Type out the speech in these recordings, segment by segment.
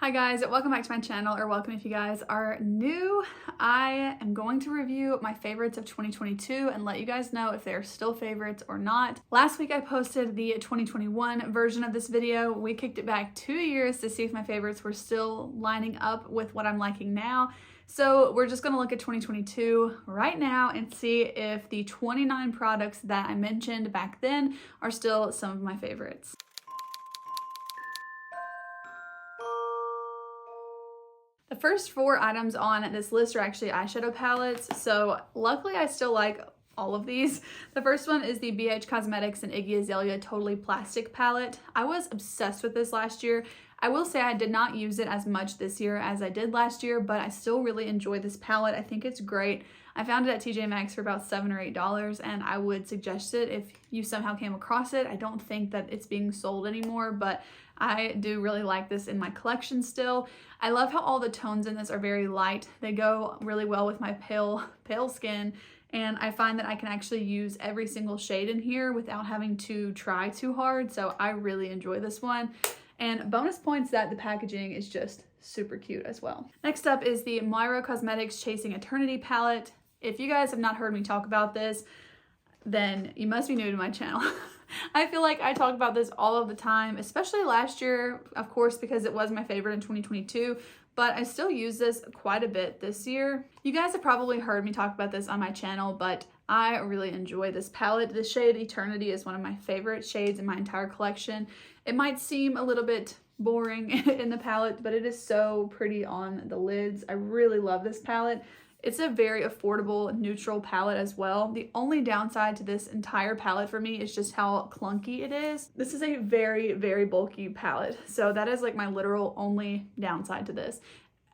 Hi guys, welcome back to my channel, or welcome if you guys are new. I am going to review my favorites of 2022 and let you guys know if they're still favorites or not. Last week I posted the 2021 version of this video. We kicked it back 2 years to see if my favorites were still lining up with what I'm liking now. So we're just gonna look at 2022 right now and see if the 29 products that I mentioned back then are still some of my favorites. The first 4 items on this list are actually eyeshadow palettes, so luckily I still like all of these. The first one is the BH Cosmetics and Iggy Azalea Totally Plastic palette. I was obsessed with this last year. I will say I did not use it as much this year as I did last year, but I still really enjoy this palette. I think it's great. I found it at TJ Maxx for about $7 or $8, and I would suggest it if you somehow came across it. I don't think that it's being sold anymore, but I do really like this in my collection still. I love how all the tones in this are very light. They go really well with my pale skin, and I find that I can actually use every single shade in here without having to try too hard, so I really enjoy this one. And bonus points that the packaging is just super cute as well. Next up is the Myro Cosmetics Chasing Eternity palette. If you guys have not heard me talk about this, then you must be new to my channel. I feel like I talk about this all of the time, especially last year, of course, because it was my favorite in 2022, but I still use this quite a bit this year. You guys have probably heard me talk about this on my channel, but I really enjoy this palette. The shade Eternity is one of my favorite shades in my entire collection. It might seem a little bit boring in the palette, but it is so pretty on the lids. I really love this palette. It's a very affordable, neutral palette as well. The only downside to this entire palette for me is just how clunky it is. This is a very, very bulky palette, so that is like my literal only downside to this.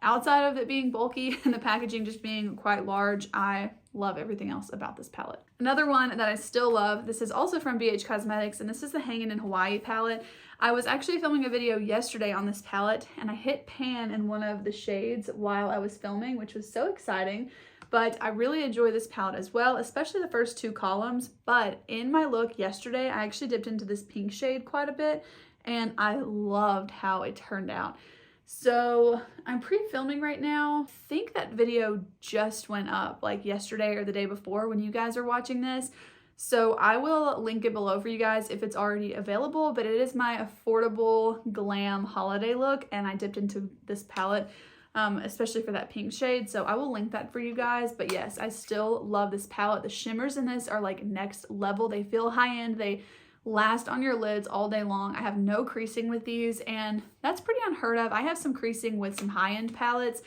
Outside of it being bulky and the packaging just being quite large, I love everything else about this palette. Another one that I still love, this is also from BH Cosmetics, and this is the Hangin' in Hawaii palette. I was actually filming a video yesterday on this palette, and I hit pan in one of the shades while I was filming, which was so exciting. But I really enjoy this palette as well, especially the first 2 columns. But in my look yesterday, I actually dipped into this pink shade quite a bit, and I loved how it turned out. So I'm pre-filming right now. I think that video just went up like yesterday or the day before when you guys are watching this. So I will link it below for you guys if it's already available, but it is my affordable glam holiday look, and I dipped into this palette, especially for that pink shade. So I will link that for you guys. But yes, I still love this palette. The shimmers in this are like next level. They feel high-end. They last on your lids all day long. I have no creasing with these, and that's pretty unheard of. I have some creasing with some high-end palettes,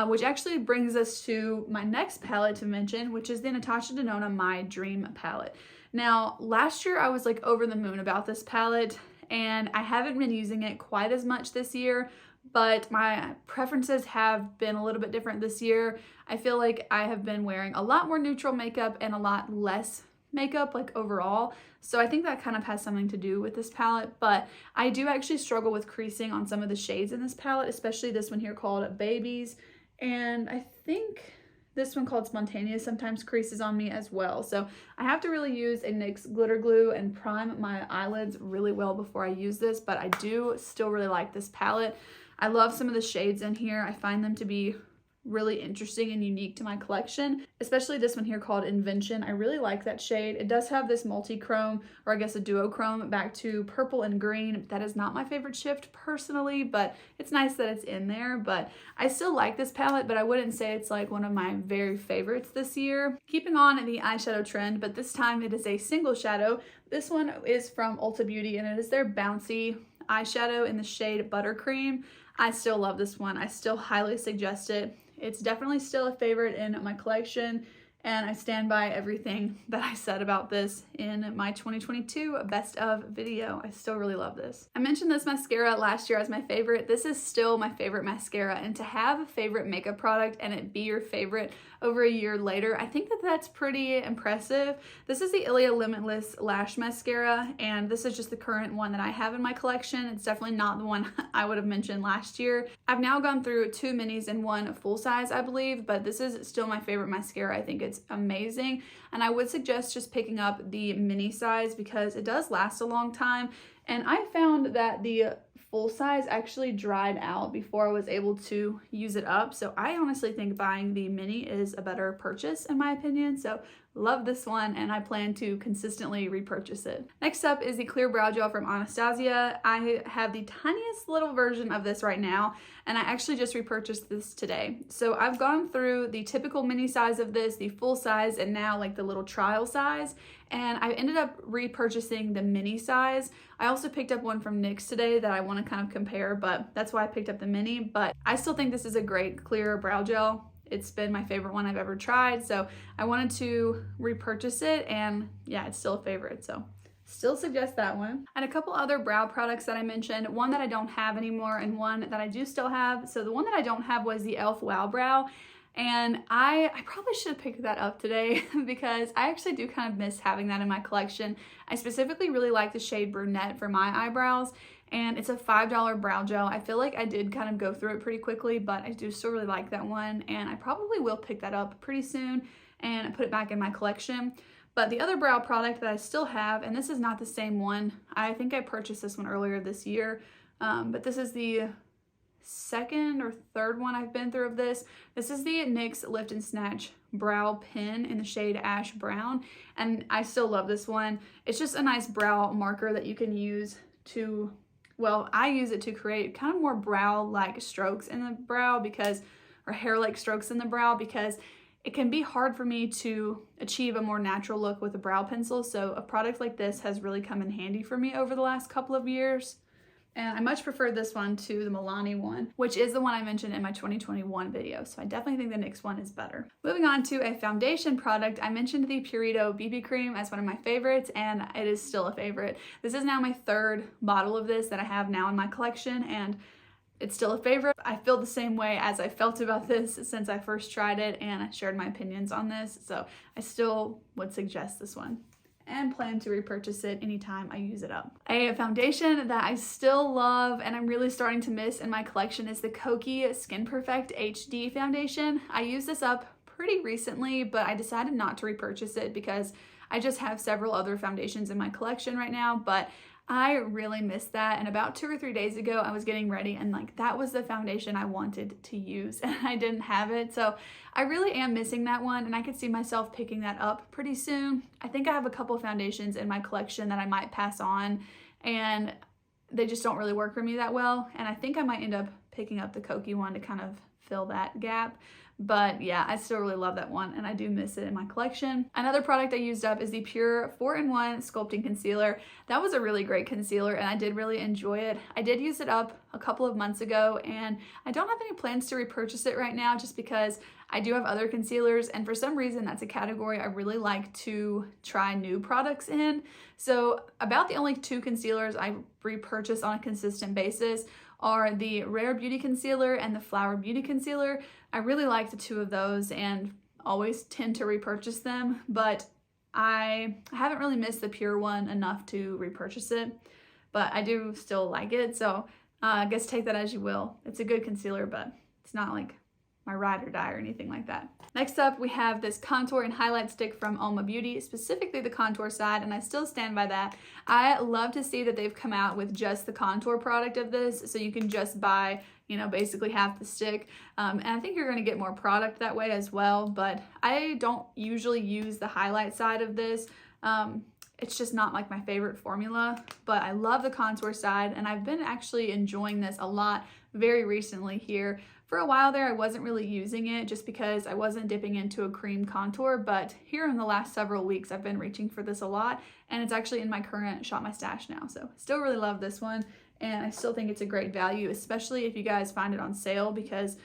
which actually brings us to my next palette to mention, which is the Natasha Denona My Dream palette. Now, last year I was like over the moon about this palette, and I haven't been using it quite as much this year, but my preferences have been a little bit different this year. I feel like I have been wearing a lot more neutral makeup and a lot less makeup like overall, so I think that kind of has something to do with this palette. But I do actually struggle with creasing on some of the shades in this palette, especially this one here called Babies, and I think this one called Spontaneous sometimes creases on me as well. So I have to really use a NYX glitter glue and prime my eyelids really well before I use this, but I do still really like this palette. I love some of the shades in here. I find them to be really interesting and unique to my collection, especially this one here called Invention. I really like that shade. It does have this multi-chrome, or I guess a duochrome, back to purple and green. That is not my favorite shift personally, but it's nice that it's in there. But I still like this palette, but I wouldn't say it's like one of my very favorites this year. Keeping on the eyeshadow trend, but this time it is a single shadow. This one is from Ulta Beauty, and it is their bouncy eyeshadow in the shade Buttercream. I still love this one. I still highly suggest it. It's definitely still a favorite in my collection, and I stand by everything that I said about this in my 2022 best of video. I still really love this. I mentioned this mascara last year as my favorite. This is still my favorite mascara, and to have a favorite makeup product and it be your favorite over a year later, I think that that's pretty impressive. This is the Ilia Limitless Lash Mascara, and this is just the current one that I have in my collection. It's definitely not the one I would have mentioned last year. I've now gone through 2 minis and 1 full size, I believe, but this is still my favorite mascara. I think it's amazing, and I would suggest just picking up the mini size because it does last a long time. And I found that the full size actually dried out before I was able to use it up. So I honestly think buying the mini is a better purchase in my opinion. So love this one and I plan to consistently repurchase it. Next up is the clear brow gel from Anastasia. I have the tiniest little version of this right now and I actually just repurchased this today. So I've gone through the typical mini size of this, the full size, and now like the little trial size, and I ended up repurchasing the mini size. I also picked up one from NYX today that I want to kind of compare, but that's why I picked up the mini. But I still think this is a great clear brow gel. It's been my favorite one I've ever tried, so I wanted to repurchase it, and yeah, it's still a favorite, so still suggest that one. And a couple other brow products that I mentioned, one that I don't have anymore and one that I do still have. So the one that I don't have was the e.l.f. Wow Brow, and I probably should have picked that up today because I actually do kind of miss having that in my collection. I specifically really like the shade Brunette for my eyebrows, and it's a $5 brow gel. I feel like I did kind of go through it pretty quickly, but I do still really like that one, and I probably will pick that up pretty soon and put it back in my collection. But the other brow product that I still have, and this is not the same one, I think I purchased this one earlier this year, but this is the second or third one I've been through of this. This is the NYX Lift and Snatch Brow Pen in the shade Ash Brown, and I still love this one. It's just a nice brow marker that you can use to, well, I use it to create kind of more brow-like strokes in the brow because, or hair-like strokes in the brow, because it can be hard for me to achieve a more natural look with a brow pencil. So a product like this has really come in handy for me over the last couple of years. And I much prefer this one to the Milani one, which is the one I mentioned in my 2021 video. So I definitely think the NYX one is better. Moving on to a foundation product, I mentioned the Purito BB cream as one of my favorites, and it is still a favorite. This is now my third bottle of this that I have now in my collection, and it's still a favorite. I feel the same way as I felt about this since I first tried it, and I shared my opinions on this. So I still would suggest this one and plan to repurchase it anytime I use it up. A foundation that I still love and I'm really starting to miss in my collection is the Kokie Skin Perfect HD foundation. I used this up pretty recently, but I decided not to repurchase it because I just have several other foundations in my collection right now, but I really missed that. And about 2 or 3 days ago, I was getting ready and like that was the foundation I wanted to use and I didn't have it. So I really am missing that one and I could see myself picking that up pretty soon. I think I have a couple of foundations in my collection that I might pass on and they just don't really work for me that well. And I think I might end up picking up the Kokie one to kind of fill that gap. But yeah, I still really love that one and I do miss it in my collection. Another product I used up is the Pure 4-in-1 Sculpting Concealer. That was a really great concealer and I did really enjoy it. I did use it up a couple of months ago and I don't have any plans to repurchase it right now just because I do have other concealers and for some reason that's a category I really like to try new products in. So about the only 2 concealers I repurchase on a consistent basis are the Rare Beauty Concealer and the Flower Beauty Concealer. I really like the 2 of those and always tend to repurchase them, but I haven't really missed the Pure one enough to repurchase it, but I do still like it, so I guess take that as you will. It's a good concealer, but it's not like my ride or die or anything like that. Next up, we have this contour and highlight stick from Alma Beauty, specifically the contour side, and I still stand by that. I love to see that they've come out with just the contour product of this, so you can just buy, you know, basically half the stick. And I think you're gonna get more product that way as well, but I don't usually use the highlight side of this. It's just not like my favorite formula, but I love the contour side, and I've been actually enjoying this a lot very recently here. For a while there, I wasn't really using it just because I wasn't dipping into a cream contour, but here in the last several weeks, I've been reaching for this a lot, and it's actually in my current Shop My Stash now, so still really love this one, and I still think it's a great value, especially if you guys find it on sale, because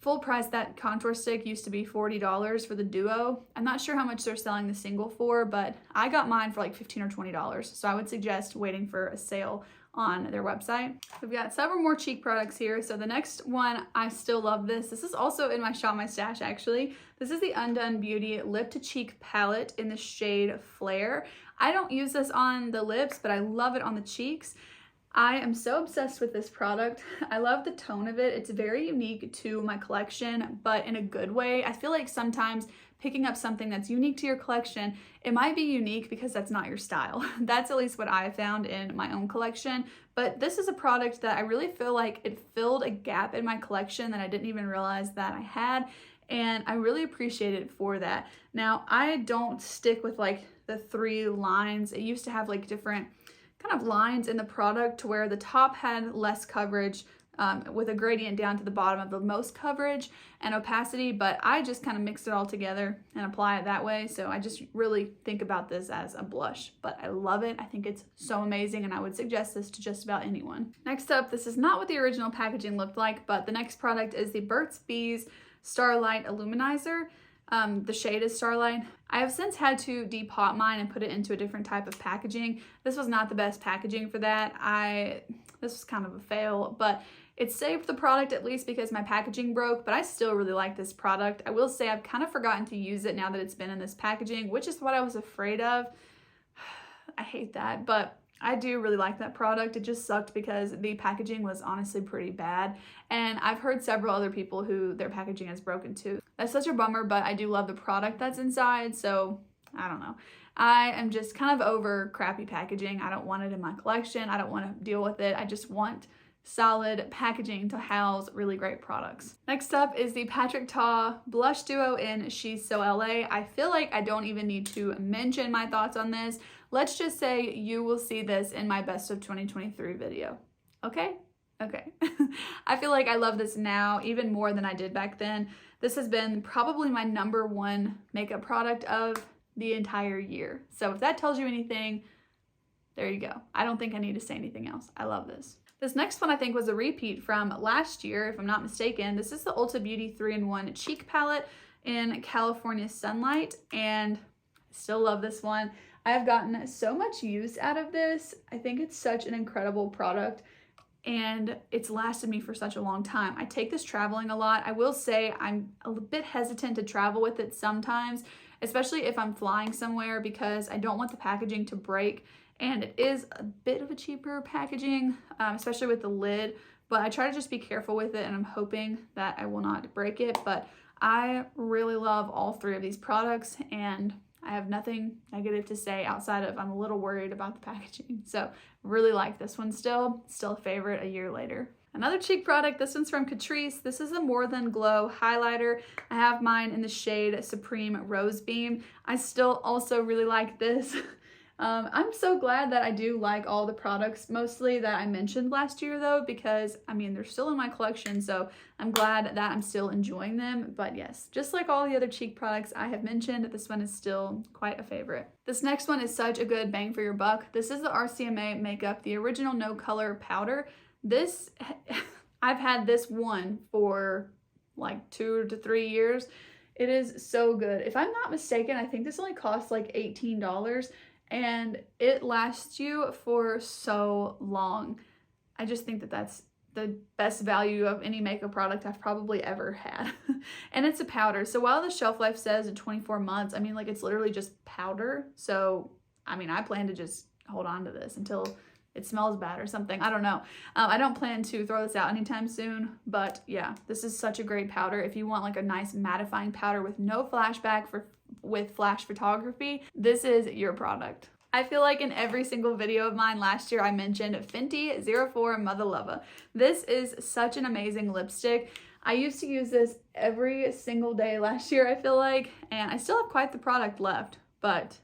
full price, that contour stick used to be $40 for the duo. I'm not sure how much they're selling the single for, but I got mine for like $15 or $20, so I would suggest waiting for a sale on their website. We've got several more cheek products here. So the next one, I still love this. This is also in my Shop My Stash actually. This is the Undone Beauty Lip to Cheek Palette in the shade Flare. I don't use this on the lips, but I love it on the cheeks. I am so obsessed with this product. I love the tone of it. It's very unique to my collection, but in a good way. I feel like sometimes picking up something that's unique to your collection, it might be unique because that's not your style. That's at least what I found in my own collection. But this is a product that I really feel like it filled a gap in my collection that I didn't even realize that I had. And I really appreciate it for that. Now, I don't stick with like the 3 lines. It used to have like different kind of lines in the product to where the top had less coverage with a gradient down to the bottom of the most coverage and opacity, but I just kind of mixed it all together and apply it that way. So I just really think about this as a blush, but I love it. I think it's so amazing and I would suggest this to just about anyone. Next up, this is not what the original packaging looked like, but the next product is the Burt's Bees Starlight Illuminizer. The shade is Starlight. I have since had to depot mine and put it into a different type of packaging. This was not the best packaging for that. This was kind of a fail, but it saved the product at least because my packaging broke, but I still really like this product. I will say I've kind of forgotten to use it now that it's been in this packaging, which is what I was afraid of. I hate that, but I do really like that product. It just sucked because the packaging was honestly pretty bad. And I've heard several other people who their packaging is broken too. That's such a bummer, but I do love the product that's inside. So I don't know. I am just kind of over crappy packaging. I don't want it in my collection. I don't want to deal with it. I just want solid packaging to house really great products. Next up is the Patrick Ta Blush Duo in She's So LA. I feel like I don't even need to mention my thoughts on this. Let's just say you will see this in my best of 2023 video. Okay? Okay. I feel like I love this now even more than I did back then. This has been probably my #1 makeup product of the entire year. So if that tells you anything, there you go. I don't think I need to say anything else. I love this. This next one I think was a repeat from last year, if I'm not mistaken. This is the Ulta Beauty 3-in-1 Cheek Palette in California Sunlight, and I still love this one. I have gotten so much use out of this. I think it's such an incredible product and it's lasted me for such a long time. I take this traveling a lot. I will say I'm a bit hesitant to travel with it sometimes, especially if I'm flying somewhere because I don't want the packaging to break. And it is a bit of a cheaper packaging, especially with the lid, but I try to just be careful with it and I'm hoping that I will not break it. But I really love all 3 of these products and I have nothing negative to say outside of I'm a little worried about the packaging. So really like this one still a favorite a year later. Another cheek product, this one's from Catrice. This is a More Than Glow highlighter. I have mine in the shade Supreme Rose Beam. I still also really like this. I'm so glad that I do like all the products mostly that I mentioned last year though, because I mean, they're still in my collection. So I'm glad that I'm still enjoying them. But yes, just like all the other cheek products I have mentioned, this one is still quite a favorite. This next one is such a good bang for your buck. This is the RCMA Makeup, the original no color powder. This, I've had this one for like 2 to 3 years. It is so good. If I'm not mistaken, I think this only costs like $18. And it lasts you for so long. I just think that that's the best value of any makeup product I've probably ever had. And it's a powder. So while the shelf life says 24 months, I mean, like it's literally just powder. So, I mean, I plan to just hold on to this until it smells bad or something. I don't know. I don't plan to throw this out anytime soon, but yeah, this is such a great powder. If you want like a nice mattifying powder with no flashback with flash photography, this is your product. I feel like in every single video of mine last year, I mentioned Fenty 04 Mother Lover. This is such an amazing lipstick. I used to use this every single day last year, I feel like, and I still have quite the product left, but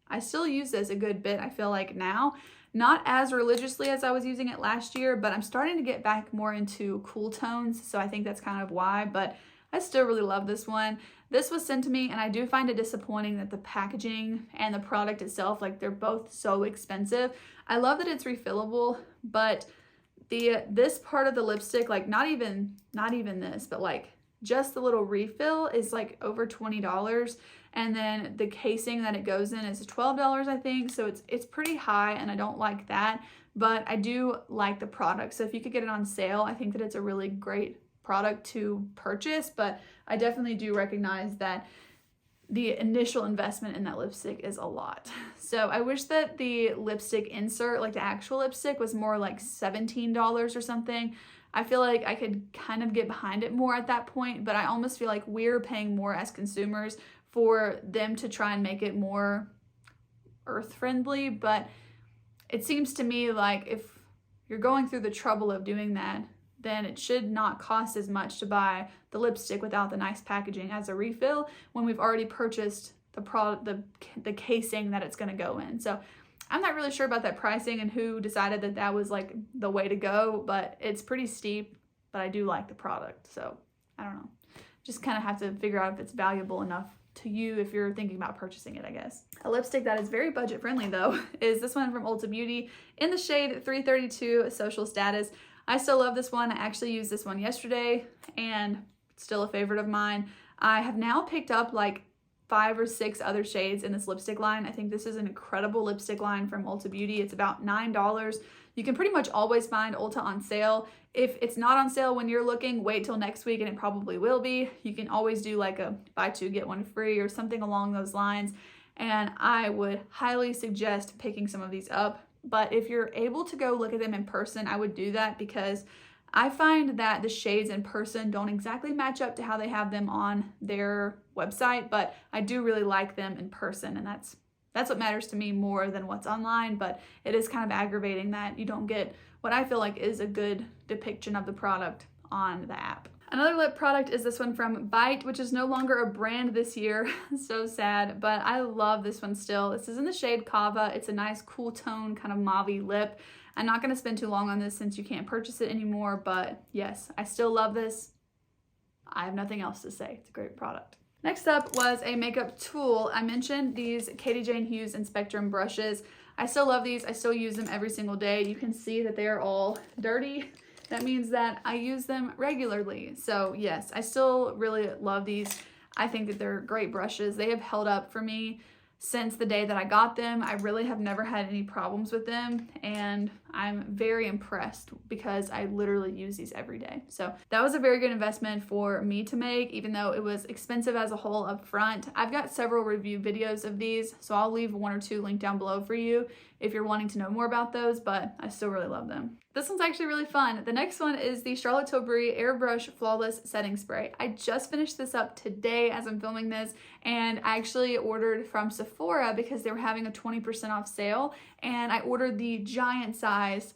I still use this a good bit, I feel like now. Not as religiously as I was using it last year, but I'm starting to get back more into cool tones, so I think that's kind of why, but I still really love this one. This was sent to me, and I do find it disappointing that the packaging and the product itself, like they're both so expensive. I love that it's refillable, but this part of the lipstick, like not even this, but like just the little refill is like over $20. And then the casing that it goes in is $12, I think. So it's pretty high and I don't like that, but I do like the product. So if you could get it on sale, I think that it's a really great product to purchase, but I definitely do recognize that the initial investment in that lipstick is a lot. So I wish that the lipstick insert, like the actual lipstick, was more like $17 or something. I feel like I could kind of get behind it more at that point, but I almost feel like we're paying more as consumers for them to try and make it more earth-friendly. But it seems to me like if you're going through the trouble of doing that, then it should not cost as much to buy the lipstick without the nice packaging as a refill when we've already purchased the product, the casing that it's going to go in. So I'm not really sure about that pricing and who decided that that was like the way to go, but it's pretty steep, but I do like the product. So I don't know, just kind of have to figure out if it's valuable enough to you if you're thinking about purchasing it, I guess. A lipstick that is very budget friendly though is this one from Ulta Beauty in the shade 332 Social Status. I still love this one. I actually used this one yesterday and it's still a favorite of mine. I have now picked up like 5 or 6 other shades in this lipstick line. I think this is an incredible lipstick line from Ulta Beauty. It's about $9. You can pretty much always find Ulta on sale. If it's not on sale when you're looking, wait till next week and it probably will be. You can always do like a buy 2 get 1 free or something along those lines. And I would highly suggest picking some of these up. But if you're able to go look at them in person, I would do that because I find that the shades in person don't exactly match up to how they have them on their website, but I do really like them in person, and that's what matters to me more than what's online. But it is kind of aggravating that you don't get what I feel like is a good depiction of the product on the app. Another lip product is this one from Bite, which is no longer a brand this year. So sad, but I love this one still. This is in the shade Kava. It's a nice cool tone, kind of mauve-y lip. I'm not going to spend too long on this since you can't purchase it anymore, but yes, I still love this. I have nothing else to say. It's a great product. Next up was a makeup tool. I mentioned these KJ Hughes and Spectrum brushes. I still love these. I still use them every single day. You can see that they are all dirty. That means that I use them regularly. So yes, I still really love these. I think that they're great brushes. They have held up for me since the day that I got them. I really have never had any problems with them, and I'm very impressed because I literally use these every day. So that was a very good investment for me to make, even though it was expensive as a whole up front. I've got several review videos of these, so I'll leave 1 or 2 linked down below for you if you're wanting to know more about those, but I still really love them. This one's actually really fun. The next one is the Charlotte Tilbury Airbrush Flawless Setting Spray. I just finished this up today as I'm filming this, and I actually ordered from Sephora because they were having a 20% off sale, and I ordered the giant size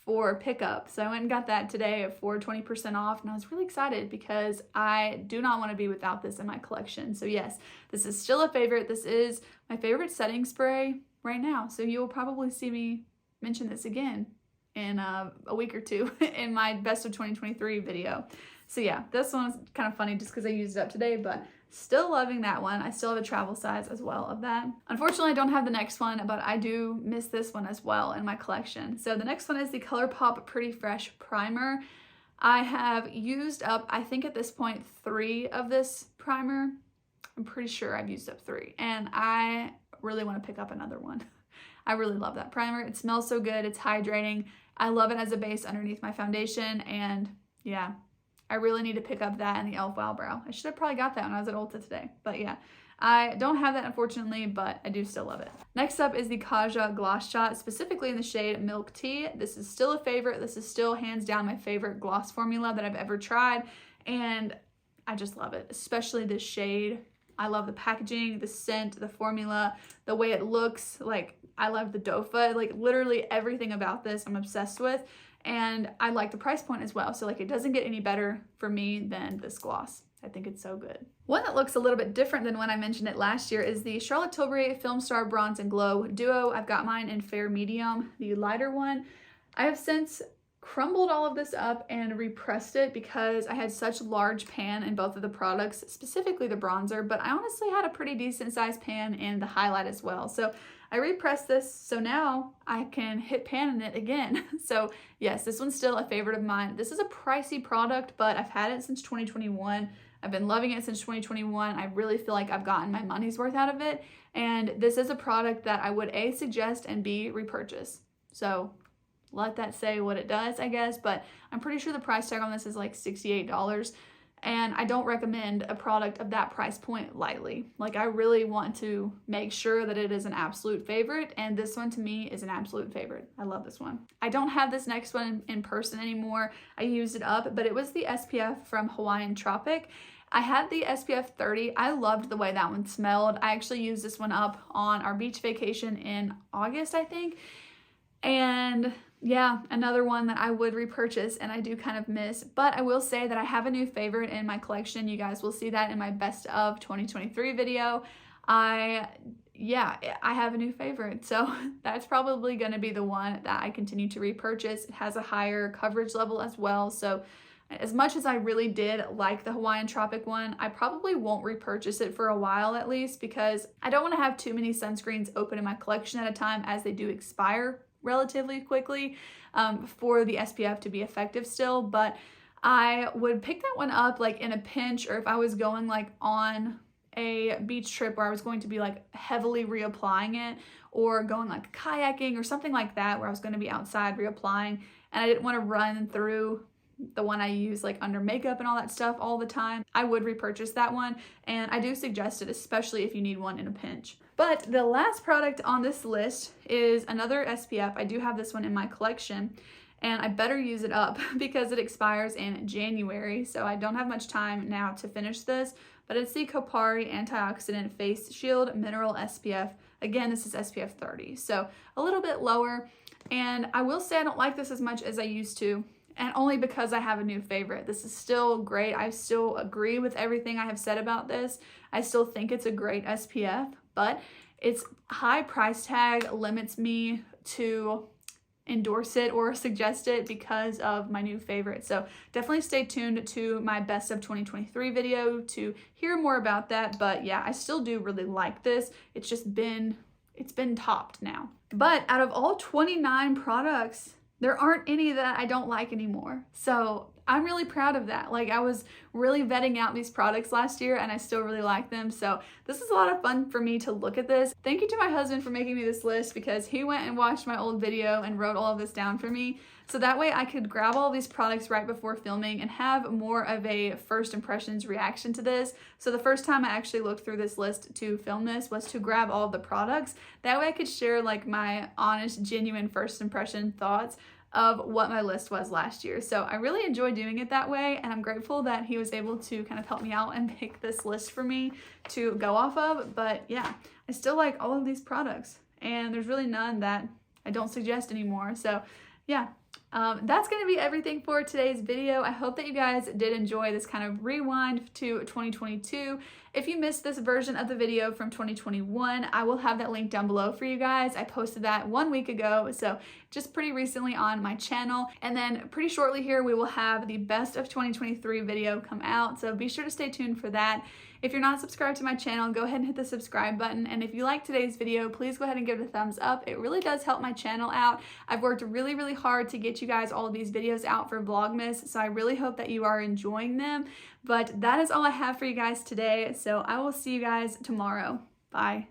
for pickup. So I went and got that today for 20% off, and I was really excited because I do not want to be without this in my collection. So yes, this is still a favorite. This is my favorite setting spray right now. So you'll probably see me mention this again in a week or 2 in my best of 2023 video. So yeah, this one's kind of funny just because I used it up today, but still loving that one. I still have a travel size as well of that. Unfortunately, I don't have the next one, but I do miss this one as well in my collection. So the next one is the ColourPop Pretty Fresh Primer. I have used up, I think at this point, 3 of this primer. I'm pretty sure I've used up 3, and I really want to pick up another one. I really love that primer. It smells so good. It's hydrating. I love it as a base underneath my foundation, and yeah, I really need to pick up that and the e.l.f. Wow Brow. I should have probably got that when I was at Ulta today, but yeah. I don't have that unfortunately, but I do still love it. Next up is the KJH Gloss Shot, specifically in the shade Milk Tea. This is still a favorite. This is still hands down my favorite gloss formula that I've ever tried, and I just love it, especially this shade. I love the packaging, the scent, the formula, the way it looks. Like, I love the doe foot, like literally everything about this I'm obsessed with. And I like the price point as well. So like, it doesn't get any better for me than this gloss. I think it's so good. One that looks a little bit different than when I mentioned it last year is the Charlotte Tilbury Film Star Bronze and Glow Duo. I've got mine in Fair Medium, the lighter one. I have since crumbled all of this up and repressed it because I had such large pan in both of the products, specifically the bronzer, but I honestly had a pretty decent sized pan in the highlight as well. So I repressed this, so now I can hit pan in it again. So yes, this one's still a favorite of mine. This is a pricey product, but I've had it since 2021. I've been loving it since 2021. I really feel like I've gotten my money's worth out of it. And this is a product that I would A, suggest, and B, repurchase. So let that say what it does, I guess, but I'm pretty sure the price tag on this is like $68. and I don't recommend a product of that price point lightly. Like, I really want to make sure that it is an absolute favorite, and this one to me is an absolute favorite. I love this one. I don't have this next one in person anymore. I used it up, but it was the SPF from Hawaiian Tropic. I had the SPF 30. I loved the way that one smelled. I actually used this one up on our beach vacation in August, I think. And yeah, another one that I would repurchase and I do kind of miss. But I will say that I have a new favorite in my collection. You guys will see that in my best of 2023 video. I have a new favorite. So that's probably going to be the one that I continue to repurchase. It has a higher coverage level as well. So as much as I really did like the Hawaiian Tropic one, I probably won't repurchase it for a while at least, because I don't want to have too many sunscreens open in my collection at a time, as they do expire relatively quickly for the SPF to be effective still. But I would pick that one up like in a pinch, or if I was going like on a beach trip where I was going to be like heavily reapplying it, or going like kayaking or something like that where I was going to be outside reapplying and I didn't want to run through the one I use like under makeup and all that stuff all the time, I would repurchase that one, and I do suggest it, especially if you need one in a pinch. But the last product on this list is another SPF. I do have this one in my collection, and I better use it up because it expires in January, so I don't have much time now to finish this, but it's the Kopari Antioxidant Face Shield Mineral SPF. Again, this is SPF 30, so a little bit lower, and I will say I don't like this as much as I used to, and only because I have a new favorite. This is still great. I still agree with everything I have said about this. I still think it's a great SPF, but its high price tag limits me to endorse it or suggest it because of my new favorite. So definitely stay tuned to my best of 2023 video to hear more about that. But yeah, I still do really like this. It's been topped now. But out of all 29 products, there aren't any that I don't like anymore. So I'm really proud of that. Like, I was really vetting out these products last year and I still really like them. So this is a lot of fun for me to look at this. Thank you to my husband for making me this list, because he went and watched my old video and wrote all of this down for me. So that way I could grab all these products right before filming and have more of a first impressions reaction to this. So the first time I actually looked through this list to film this was to grab all of the products. That way I could share like my honest, genuine first impression thoughts of what my list was last year. So I really enjoy doing it that way, and I'm grateful that he was able to kind of help me out and pick this list for me to go off of. But yeah, I still like all of these products, and there's really none that I don't suggest anymore. So yeah, that's going to be everything for today's video. I hope that you guys did enjoy this kind of rewind to 2022. If you missed this version of the video from 2021, I will have that link down below for you guys. I posted that 1 week ago, so just pretty recently on my channel. And then pretty shortly here, we will have the best of 2023 video come out, so be sure to stay tuned for that. If you're not subscribed to my channel, go ahead and hit the subscribe button. And if you like today's video, please go ahead and give it a thumbs up. It really does help my channel out. I've worked really, really hard to get you guys all of these videos out for Vlogmas, so I really hope that you are enjoying them. But that is all I have for you guys today, so I will see you guys tomorrow. Bye.